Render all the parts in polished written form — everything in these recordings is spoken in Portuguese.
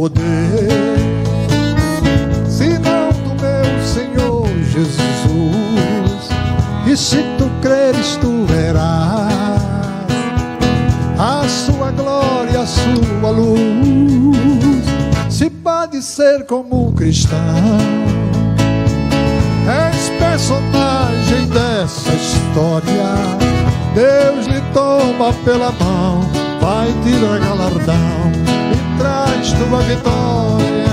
poder, senão do meu Senhor Jesus. E se tu creres, tu verás a sua glória, a sua luz. Se pode ser como um cristão, és personagem dessa história. Deus lhe toma pela mão, vai te dar galardão e traz tua vitória.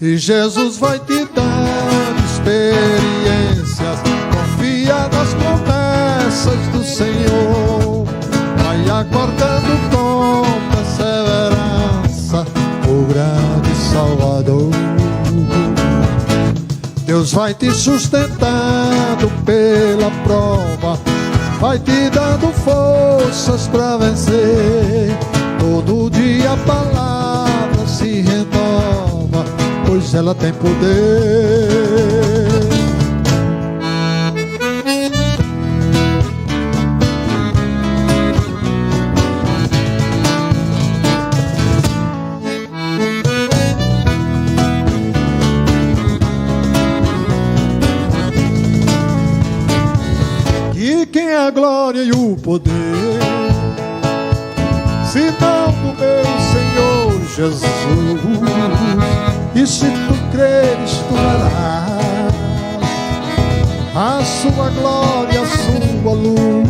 E Jesus vai te dar experiências. Confia nas promessas do Senhor, vai aguardando com perseverança o grande Salvador. Deus vai te sustentando pela prova, vai te dando forças para vencer. Todo dia a palavra se renova, pois ela tem poder. E quem é a glória e o poder, senão do meu Senhor Jesus? E se tu creres, tu verás a sua glória, a sua luz.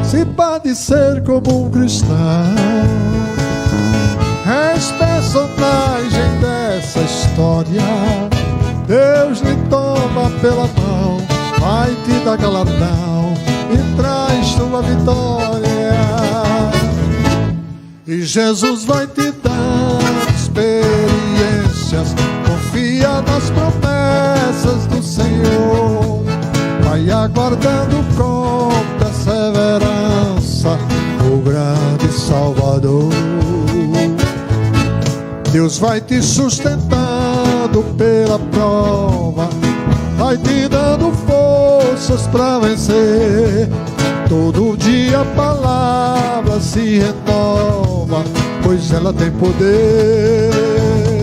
Se pode ser como um cristão, és personagem dessa história. Deus lhe toma pela mão, vai te dar galardão e traz tua vitória. E Jesus vai te dar experiências. Confia nas promessas do Senhor, vai aguardando com perseverança o grande Salvador. Deus vai te sustentando pela prova, vai te dando forças para vencer. Todo dia a palavra se renova, pois ela tem poder.